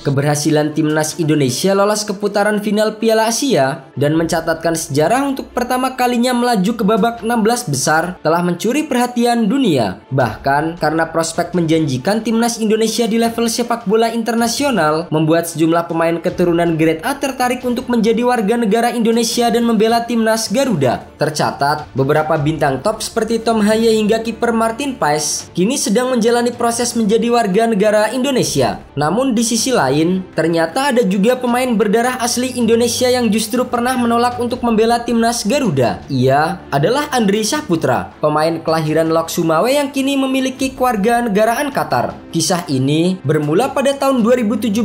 Keberhasilan timnas Indonesia lolos ke putaran final Piala Asia dan mencatatkan sejarah untuk pertama kalinya melaju ke babak 16 besar telah mencuri perhatian dunia. Bahkan karena prospek menjanjikan timnas Indonesia di level sepak bola internasional membuat sejumlah pemain keturunan Grade A tertarik untuk menjadi warga negara Indonesia dan membela timnas Garuda. Tercatat, beberapa bintang top seperti Tom Haye hingga kiper Martin Paes kini sedang menjalani proses menjadi warga negara Indonesia. Namun di sisi lain, ternyata ada juga pemain berdarah asli Indonesia yang justru pernah menolak untuk membela timnas Garuda. Ia adalah Andri Syahputra, pemain kelahiran Lok Sumawe yang kini memiliki kewarganegaraan Qatar. Kisah ini bermula pada tahun 2017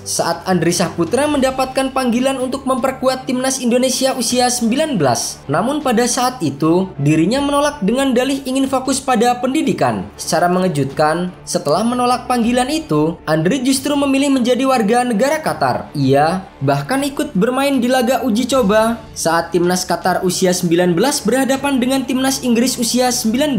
saat Andri Syahputra mendapatkan panggilan untuk memperkuat timnas Indonesia usia 19. Namun pada saat itu, dirinya menolak dengan dalih ingin fokus pada pendidikan. Secara mengejutkan, setelah menolak panggilan itu, Andri justru memilih menjadi warga negara Qatar. Ia bahkan ikut bermain di laga uji coba saat timnas Qatar usia 19 berhadapan dengan timnas Inggris usia 19.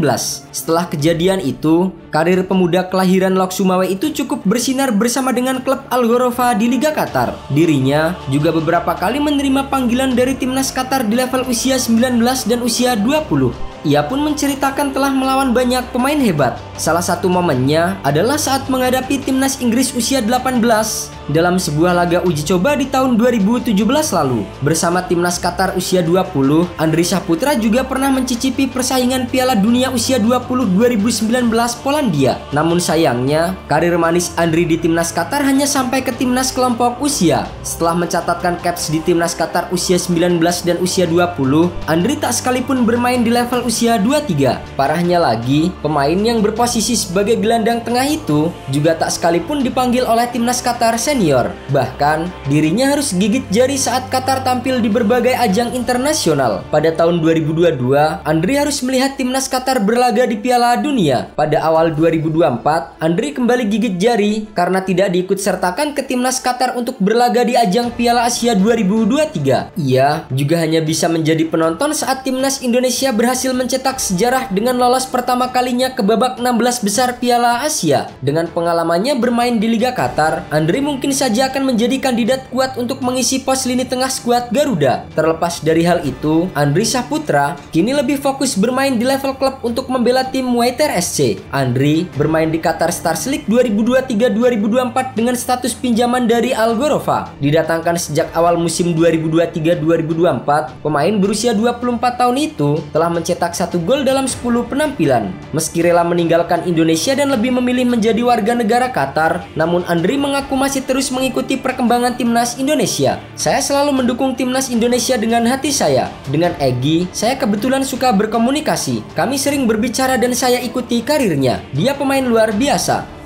Setelah kejadian itu, karir pemuda kelahiran Lok Sumawe itu cukup bersinar bersama dengan klub Al Ghorofa di Liga Qatar. Dirinya juga beberapa kali menerima panggilan dari timnas Qatar di level usia 19 dan usia 20. Ia pun menceritakan telah melawan banyak pemain hebat. Salah satu momennya adalah saat menghadapi timnas Inggris usia 18 dalam sebuah laga uji coba di tahun 2017 lalu. Bersama timnas Qatar usia 20, Andri Syahputra juga pernah mencicipi persaingan Piala Dunia usia 20 2019 Polandia. Namun sayangnya, karir manis Andri di timnas Qatar hanya sampai ke timnas kelompok usia. Setelah mencatatkan caps di timnas Qatar usia 19 dan usia 20, Andri tak sekalipun bermain di level usia 23. Parahnya lagi, pemain yang berposisi sebagai gelandang tengah itu juga tak sekalipun dipanggil oleh timnas Qatar senior. Bahkan, dirinya harus gigit jari saat Qatar tampil di berbagai ajang internasional. Pada tahun 2022, Andri harus melihat timnas Qatar berlaga di Piala Dunia. Pada awal 2024, Andri kembali gigit jari karena tidak diikut sertakan ke timnas Qatar untuk berlaga di ajang Piala Asia 2023. Ia juga hanya bisa menjadi penonton saat timnas Indonesia berhasil mencetak sejarah dengan lolos pertama kalinya ke babak 16 besar Piala Asia. Dengan pengalamannya bermain di Liga Qatar, Andri mungkin saja akan menjadi kandidat kuat untuk mengisi pos lini tengah skuad Garuda. Terlepas dari hal itu, Andri Syahputra kini lebih fokus bermain di level klub untuk membela tim Muayter SC. Andri bermain di Qatar Stars League 2023-2024 dengan status pinjaman dari Al Ghorofa. Didatangkan sejak awal musim 2023-2024, pemain berusia 24 tahun itu telah mencetak 1 gol dalam 10 penampilan. Meski rela meninggalkan Indonesia dan lebih memilih menjadi warga negara Qatar, namun Andri mengaku masih terus mengikuti perkembangan timnas Indonesia. Saya selalu mendukung timnas Indonesia dengan hati saya. Dengan Egy, saya kebetulan suka berkomunikasi. Kami sering berbicara dan saya ikuti karirnya. Dia pemain luar biasa.